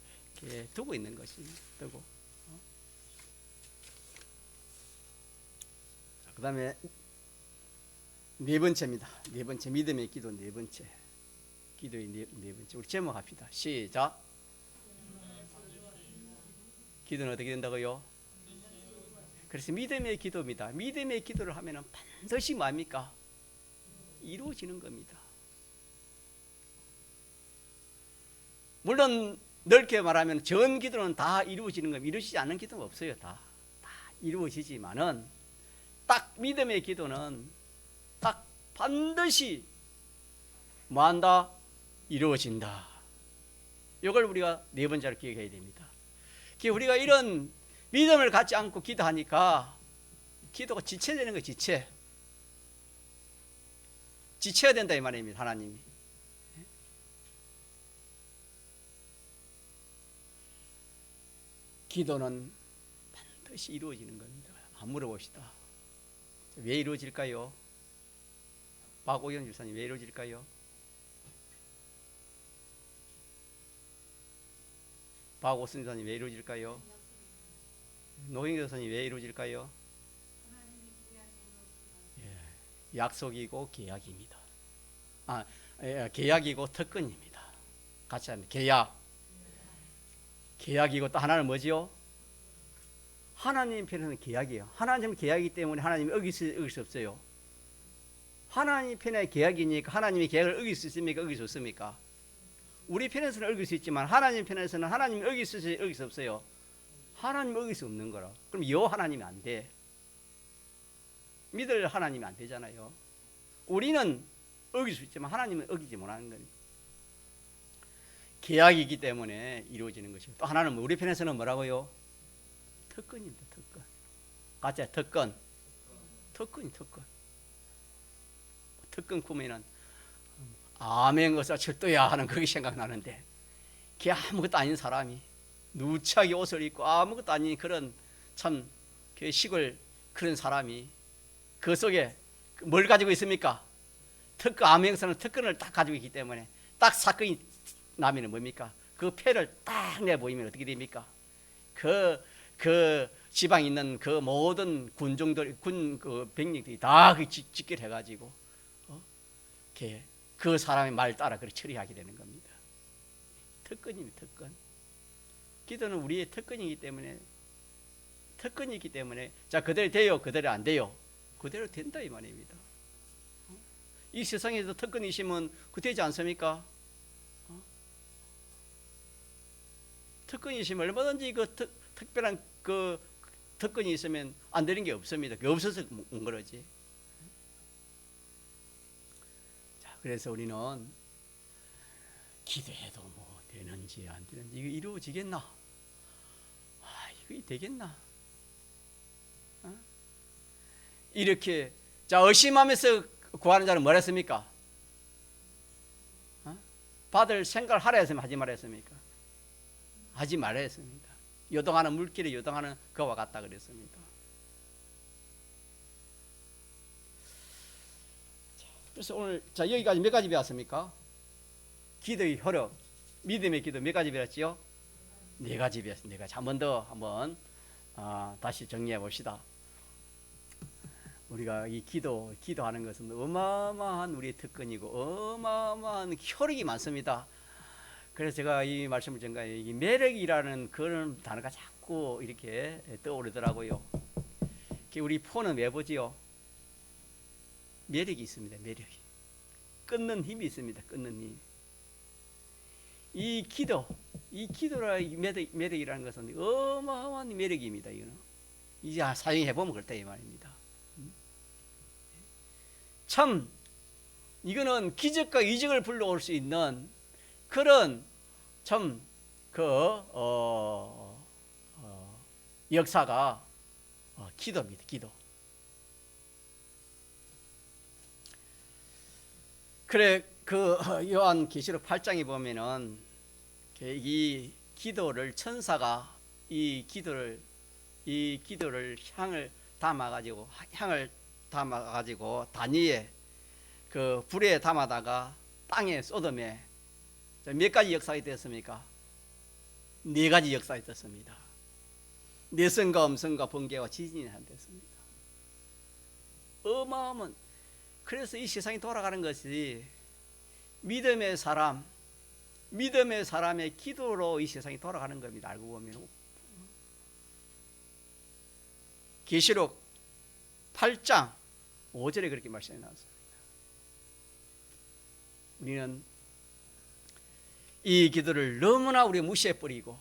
이렇게 두고 있는 것이 두고. 그 다음에 네 번째입니다. 네 번째 믿음의 기도 네 번째. 기도의 네 번째. 우리 제목합시다. 시작. 기도는 어떻게 된다고요? 그래서 믿음의 기도입니다. 믿음의 기도를 하면은 반드시 뭡니까? 이루어지는 겁니다. 물론 넓게 말하면 전 기도는 다 이루어지는 겁니다. 이루어지지 않는 기도는 없어요. 다 이루어지지만은 딱 믿음의 기도는 딱 반드시 뭐한다? 이루어진다. 이걸 우리가 네 번째로 기억해야 됩니다. 우리가 이런 믿음을 갖지 않고 기도하니까 기도가 지체되는 거예요. 지체. 지쳐야 된다 이 말입니다. 하나님이. 기도는 반드시 이루어지는 겁니다. 한번 물어봅시다. 왜 이루어질까요? 박오영 집사님 왜 이루어질까요? 박오순 집사님 왜 이루어질까요? 노영희 집사님 왜 이루어질까요? 예, 약속이고 계약입니다. 계약이고 특권입니다. 같이 합니다. 계약이고 또 하나는 뭐지요? 하나님 편에는 계약이에요. 하나님 계약이기 때문에 하나님이 어길 수 없어요. 하나님 편의 계약이니까 하나님의 계약을 어길 수 있습니까? 어길 수 없습니까? 우리 편에서는 어길 수 있지만 하나님 편에서는 하나님이 어길 수 없어요. 하나님이 어길 수 없는 거라. 그럼 하나님이 안 돼. 믿을 하나님이 안 되잖아요. 우리는 어길 수 있지만 하나님은 어기지 못하는 겁니다. 계약이기 때문에 이루어지는 것이고 또 하나는 우리 편에서는 뭐라고요? 특권입니다. 특권. 같이 특권. 특권 꾸미는 아멘 어서 철도야 하는 그게 생각나는데 그게 아무것도 아닌 사람이 누추하게 옷을 입고 아무것도 아닌 그런 참 시골 그런 사람이 그 속에 뭘 가지고 있습니까? 아멘에서는 특권을 딱 가지고 있기 때문에 딱 사건이 나면은 뭡니까? 그 패를 딱 내보이면 어떻게 됩니까? 그 지방에 있는 그 모든 군종들, 그 병력들이 다 직결해가지고 그 사람의 말 따라 그렇게 처리하게 되는 겁니다. 특권입니다. 특권. 기도는 우리의 특권이기 때문에 자 그대로 돼요, 그대로 안 돼요? 그대로 된다 이 말입니다. 이 세상에서 특권이 있으면 그 되지 않습니까? 특권이 있으면 얼마든지 그 특별한 그 특권이 있으면 안 되는 게 없습니다. 그게 없어서 온 거지. 자, 그래서 우리는 기도해도 뭐 되는지 안 되는지 이거 이루어지겠나? 이거 되겠나? 이렇게 자 의심하면서 구하는 자는 뭐라 했습니까? 받을 생각을 하라 했으면 하지 말라 했습니까? 하지 말아야 했습니다. 요동하는 물길에 요동하는 그와 같다 그랬습니다. 그래서 오늘 자 여기까지 몇 가지 배웠습니까? 기도의 효력, 믿음의 기도 몇 가지 배웠지요? 네 가지 배웠습니다. 네 가지. 한 번 더 다시 정리해 봅시다. 우리가 이 기도하는 것은 어마어마한 우리의 특권이고 어마어마한 효력이 많습니다. 그래서 제가 이 말씀을 전가에 이 매력이라는 그런 단어가 자꾸 이렇게 떠오르더라고요. 우리 포는 왜 보지요? 매력이 있습니다. 매력이. 끊는 힘이 있습니다. 끊는 힘. 이 기도라는 매력이라는 것은 어마어마한 매력입니다. 이거는. 이제 사용해보면 그렇다 이 말입니다. 참 이거는 기적과 이적을 불러올 수 있는 그런 참 역사가 기도입니다. 기도. 그래 그 요한계시록 8장에 보면은 이 기도를 천사가 이 기도를 향을 담아가지고 단위에 그 불에 담아다가 땅에 쏟음에 몇 가지 역사가 됐습니까? 네 가지 역사가 됐습니다. 내성과 음성과 번개와 지진이 됐습니다. 어마어마한. 그래서 이 세상이 돌아가는 것이 믿음의 사람의 기도로 이 세상이 돌아가는 겁니다. 알고 보면 계시록 8장 5절에 그렇게 말씀해 놨습니다. 우리는 이 기도를 너무나 우리가 무시해버리고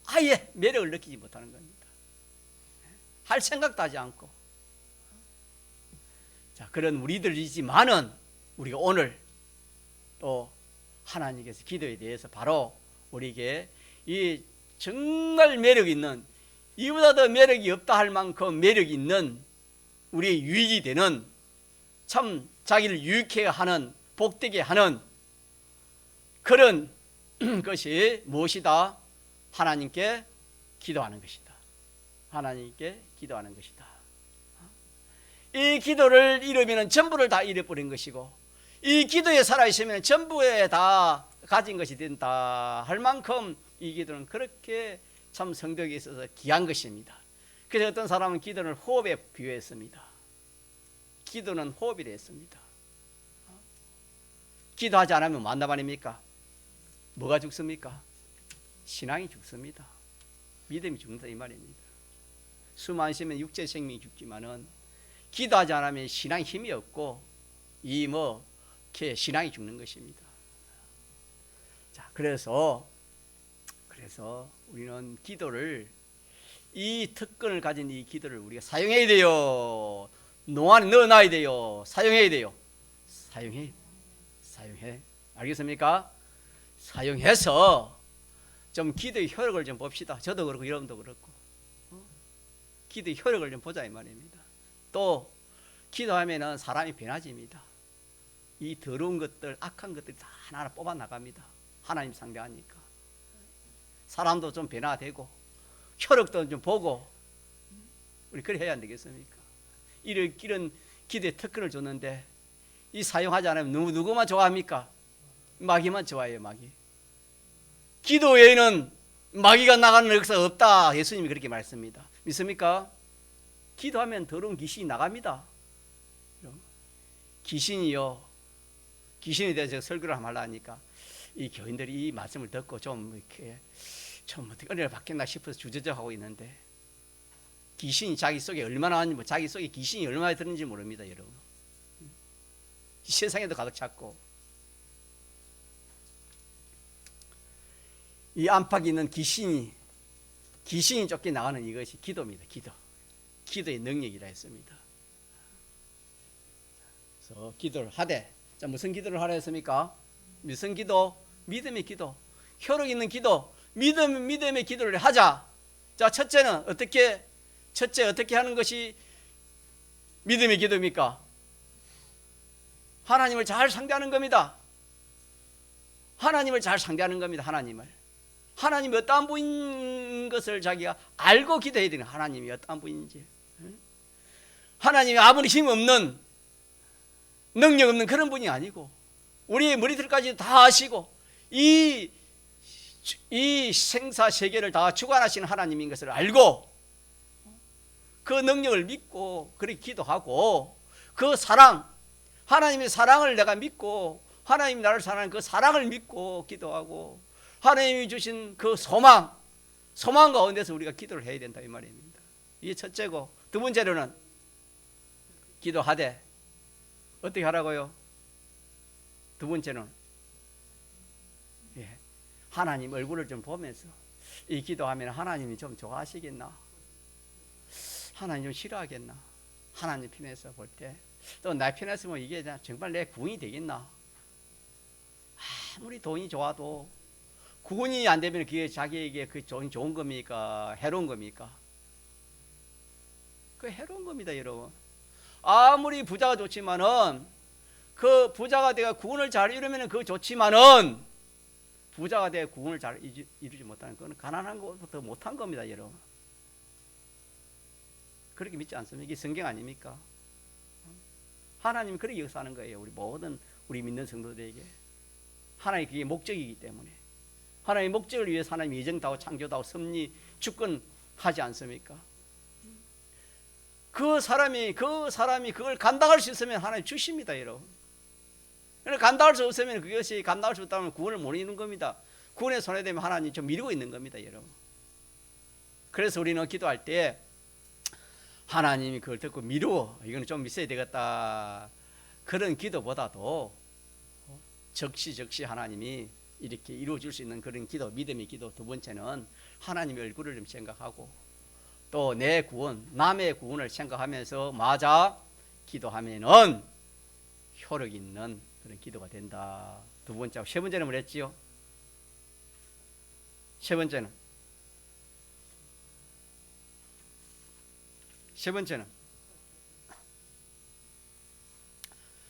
아예 매력을 느끼지 못하는 겁니다. 할 생각도 하지 않고. 자, 그런 우리들이지만은 우리가 오늘 또 하나님께서 기도에 대해서 바로 우리에게 이 정말 매력 있는, 이보다 더 매력이 없다 할 만큼 매력 있는 우리의 유익이 되는 참 자기를 유익해 하는, 복되게 하는 그런 것이 무엇이다? 하나님께 기도하는 것이다. 하나님께 기도하는 것이다. 이 기도를 잃으면 전부를 다 잃어버린 것이고, 이 기도에 살아있으면 전부에 다 가진 것이 된다 할 만큼 이 기도는 그렇게 참 성덕에 있어서 귀한 것입니다. 그래서 어떤 사람은 기도를 호흡에 비유했습니다. 기도는 호흡이라 했습니다. 기도하지 않으면 만남 아닙니까? 뭐가 죽습니까? 신앙이 죽습니다. 믿음이 죽는다 이 말입니다. 숨 안 쉬면 육체 생명이 죽지만은 기도하지 않으면 신앙 힘이 없고 이렇게 신앙이 죽는 것입니다. 자, 그래서 우리는 기도를, 이 특권을 가진 이 기도를 우리가 사용해야 돼요. 농 안에 넣어놔야 돼요. 사용해야 돼요. 사용해. 알겠습니까? 사용해서 좀 기도의 효력을 좀 봅시다. 저도 그렇고 여러분도 그렇고 기도의 효력을 좀 보자 이 말입니다. 또 기도하면은 사람이 변화집니다. 이 더러운 것들, 악한 것들 다 하나하나 뽑아 나갑니다. 하나님 상대하니까 사람도 좀 변화되고 효력도 좀 보고, 우리 그래 해야 안 되겠습니까? 이런 기도의 특권을 줬는데 이 사용하지 않으면 누구만 좋아합니까? 마귀만 좋아해요. 마귀. 기도 외에는 마귀가 나가는 역사가 없다. 예수님이 그렇게 말씀합니다. 믿습니까? 기도하면 더러운 귀신이 나갑니다. 귀신이요. 귀신에 대해서 설교를 하려 하니까 이 교인들이 이 말씀을 듣고 좀 이렇게 좀 어떻게 은혜를 받겠나 싶어서 주저하고 있는데, 귀신이 자기 속에 얼마나, 자기 속에 귀신이 얼마나 들는지 모릅니다, 여러분. 세상에도 가득 찼고, 이 안팎에 있는 귀신이 쫓겨 나가는 이것이 기도입니다. 기도의 능력이라 했습니다. 그래서 기도를 하되, 자, 무슨 기도를 하라 했습니까? 무슨 기도? 믿음의 기도, 효력 있는 기도, 믿음의 기도를 하자. 자, 첫째는 어떻게 하는 것이 믿음의 기도입니까? 하나님을 잘 상대하는 겁니다. 하나님을 잘 상대하는 겁니다. 하나님이 어떠한 분인 것을 자기가 알고 기도해야 되는, 하나님이 어떠한 분인지. 하나님이 아무리 힘없는, 능력 없는 그런 분이 아니고 우리의 머리들까지 다 아시고 이 생사세계를 다 주관하시는 하나님인 것을 알고 그 능력을 믿고 그렇게 기도하고, 그 사랑, 하나님의 사랑을 내가 믿고 하나님이 나를 사랑하는 그 사랑을 믿고 기도하고, 하나님이 주신 그 소망 가운데서 우리가 기도를 해야 된다 이 말입니다. 이게 첫째고, 두 번째로는 기도하되 어떻게 하라고요? 두 번째는 하나님 얼굴을 좀 보면서 이 기도하면 하나님이 좀 좋아하시겠나? 하나님 좀 싫어하겠나? 하나님 편에서 볼 때 또 나 편에서 보면 이게 정말 내 구원이 되겠나? 아무리 돈이 좋아도 구원이 안 되면 그게 자기에게 그 좋은 겁니까? 해로운 겁니까? 그 해로운 겁니다, 여러분. 아무리 부자가 좋지만은, 그 부자가 내가 구원을 잘 이루면 그거 좋지만은, 부자가 내 구원을 잘 이루지 못하는 그건 가난한 것부터 못한 겁니다, 여러분. 그렇게 믿지 않습니까? 이게 성경 아닙니까? 하나님이 그렇게 역사하는 거예요. 우리 모든 우리 믿는 성도들에게 하나님 그게 목적이기 때문에, 하나님의 목적을 위해서 하나님 예정하고 창조하고 섭리 주권하지 않습니까? 그 사람이 그걸 감당할 수 있으면 하나님 주십니다, 여러분. 감당할 수 없으면, 그것이 감당할 수 없다면 구원을 못 이루는 겁니다. 구원에 손해되면 하나님 좀 미루고 있는 겁니다, 여러분. 그래서 우리는 기도할 때 하나님이 그걸 듣고 미루어, 이거는 좀 있어야 되겠다, 그런 기도보다도 적시 하나님이 이렇게 이루어줄 수 있는 그런 기도, 믿음의 기도. 두 번째는 하나님의 얼굴을 좀 생각하고 또 내 구원, 남의 구원을 생각하면서 맞아 기도하면은 효력 있는 그런 기도가 된다. 두 번째. 세 번째는 뭐랬지요? 세 번째는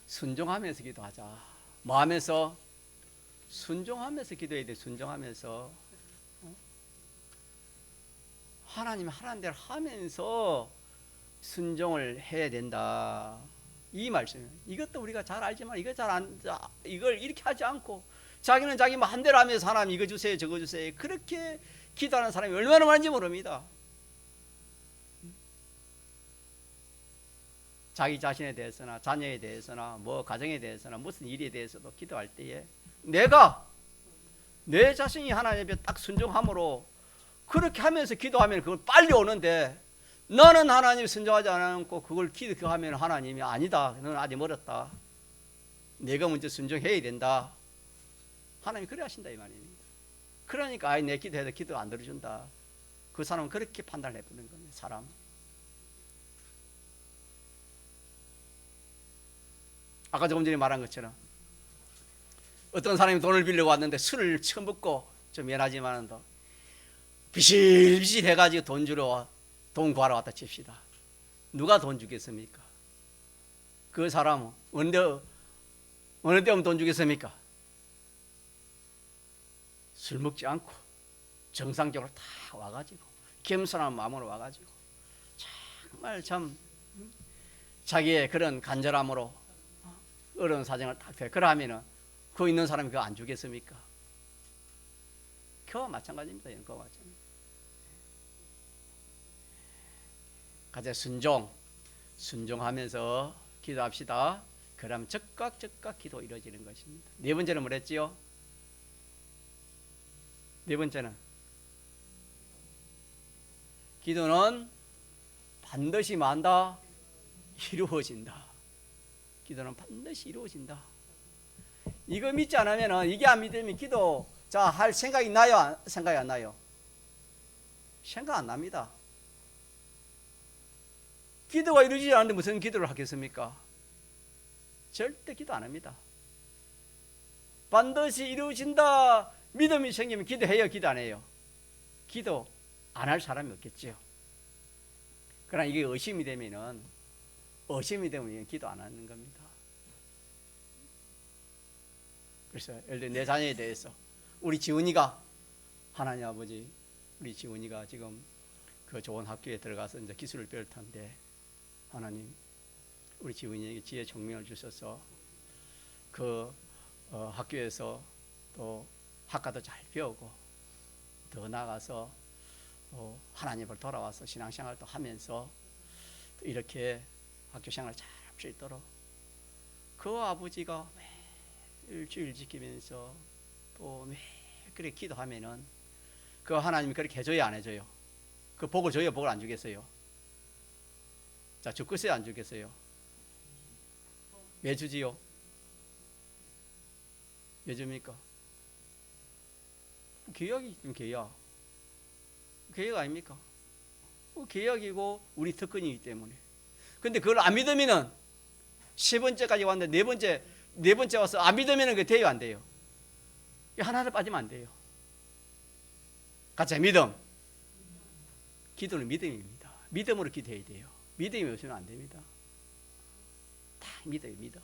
순종하면서 기도하자. 뭐 하면서? 순종하면서 기도해야 돼. 순종하면서. 하나님 하라는 대로 하면서 순종을 해야 된다. 이 말씀. 이것도 우리가 잘 알지만 이걸 이렇게 하지 않고 자기는 자기 마음대로 하면서 하나님 이거 주세요 저거 주세요 그렇게 기도하는 사람이 얼마나 많은지 모릅니다. 자기 자신에 대해서나 자녀에 대해서나 뭐 가정에 대해서나 무슨 일에 대해서도 기도할 때에 내가 내 자신이 하나님 앞에 딱 순종함으로 그렇게 하면서 기도하면 그걸 빨리 오는데 너는 하나님 순종하지 않고 그걸 기도하면 하나님이 아니다. 너는 아직 멀었다. 내가 먼저 순종해야 된다. 하나님이 그래 하신다 이 말입니다. 그러니까 내 기도해도 기도 안 들어준다. 그 사람은 그렇게 판단해 보는 겁니다. 사람. 아까 조금 전에 말한 것처럼 어떤 사람이 돈을 빌려고 왔는데 술을 처음 먹고 좀 미안하지만 더 비실비실 해가지고 돈 구하러 왔다 칩시다. 누가 돈 주겠습니까? 그 사람은 어느 때 오면 돈 주겠습니까? 술 먹지 않고 정상적으로 다 와가지고 겸손한 마음으로 와가지고 정말 참 자기의 그런 간절함으로 어려운 사정을 딱 대. 그러면은 그 있는 사람이 그거 안 주겠습니까? 그와 마찬가지입니다. 그와 마찬가지. 가자 순종하면서 기도합시다. 그럼 즉각 기도 이루어지는 것입니다. 네 번째는 뭐랬지요? 네 번째는 기도는 반드시 만다 이루어진다. 기도는 반드시 이루어진다. 이거 믿지 않으면 이게 안 믿으면 기도 할 생각이 나요? 생각이 안 나요? 생각 안 납니다. 기도가 이루어지지 않는데 무슨 기도를 하겠습니까? 절대 기도 안 합니다. 반드시 이루어진다 믿음이 생기면 기도해요? 기도 안 해요? 기도 안 할 사람이 없겠죠. 그러나 이게 의심이 되면 기도 안 하는 겁니다. 그래서 예를 들어 내 자녀에 대해서 우리 지훈이가 하나님 아버지 우리 지훈이가 지금 그 좋은 학교에 들어가서 이제 기술을 배울 텐데 하나님 우리 지훈이에게 지혜 총명을 주셔서 그 학교에서 또 학과도 잘 배우고 더 나아가서 하나님을 돌아와서 신앙생활도 하면서 또 이렇게 학교 생활을 잘 할 수 있도록 그 아버지가 매일 주일 지키면서 또 매일 그렇게 기도하면은 그 하나님이 그렇게 해줘요 안 해줘요? 그 복을 줘요 복을 안 주겠어요? 자 주겠어요 안 주겠어요? 왜 주지요? 왜 줍니까? 계약이 계약 아닙니까? 계약이고 우리 특권이기 때문에. 근데 그걸 안 믿으면은 세 번째까지 왔는데 네 번째 와서 안 믿으면은 그 돼요 안 돼요? 하나를 빠지면 안 돼요. 같이 믿음. 기도는 믿음입니다. 믿음으로 기도해야 돼요. 믿음이 없으면 안 됩니다. 다 믿어요, 믿어.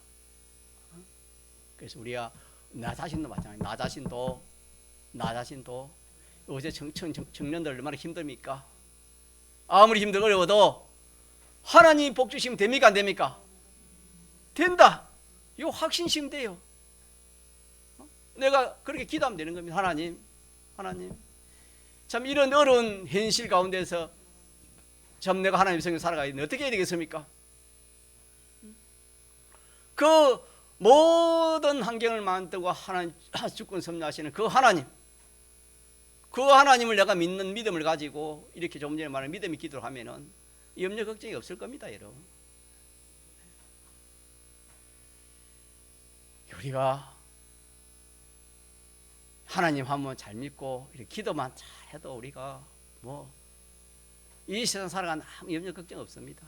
그래서 우리가 나 자신도 마찬가지. 나 자신도 요새 청년들 얼마나 힘듭니까? 아무리 힘들고 어려워도 하나님 복 주시면 됩니까 안 됩니까? 된다. 이거 확신심 돼요. 내가 그렇게 기도하면 되는 겁니다. 하나님 참 이런 어려운 현실 가운데서 참 내가 하나님 성경 살아가야 되는데 어떻게 해야 되겠습니까? 그 모든 환경을 만들고 하나님 주권 섭리하시는 그 하나님을 내가 믿는 믿음을 가지고 이렇게 조금 전에 말한 믿음의 기도를 하면은 염려 걱정이 없을 겁니다, 여러분. 우리가 하나님 한번 잘 믿고 이렇게 기도만 잘 해도 우리가 이 세상 살아가는 아무 염려 걱정 없습니다.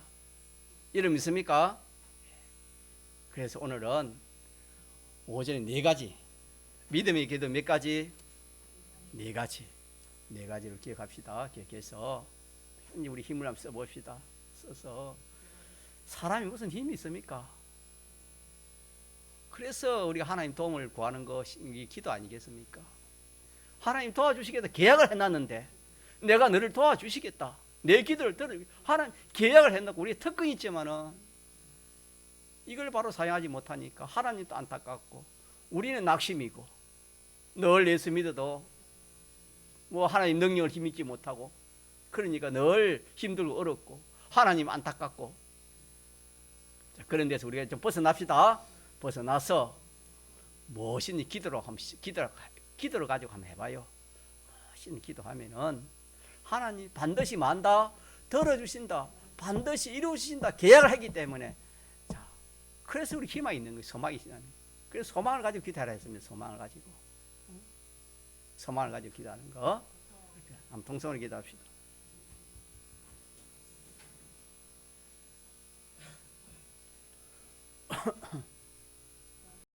이런 믿습니까? 그래서 오늘은 오전에 4가지 믿음의 기도 몇 가지? 4가지를 기억합시다. 기억해서 우리 힘을 한번 써봅시다. 써서 사람이 무슨 힘이 있습니까? 그래서 우리가 하나님 도움을 구하는 것이 기도 아니겠습니까? 하나님 도와주시겠다 계약을 해놨는데 내가 너를 도와주시겠다 내 기도를 들을 하나님 계약을 해놓고 우리 특권이 있지만은 이걸 바로 사용하지 못하니까 하나님도 안타깝고 우리는 낙심이고 늘 예수 믿어도 뭐 하나님 능력을 힘입지 못하고 그러니까 늘 힘들고 어렵고 하나님 안타깝고 그런 데서 우리가 좀 벗어납시다. 벗어나서 무엇이니 기도로 가지고 한번 해봐요. 무엇이니 기도하면은 하나님 반드시 만다 들어주신다 반드시 이루어주신다 계약을 하기 때문에 자 그래서 우리 희망이 있는 거예요. 소망이 있는 거예요. 그래서 소망을 가지고 기도하라 했습니다. 소망을 가지고 기도하는 거 한번 통성으로 기도합시다.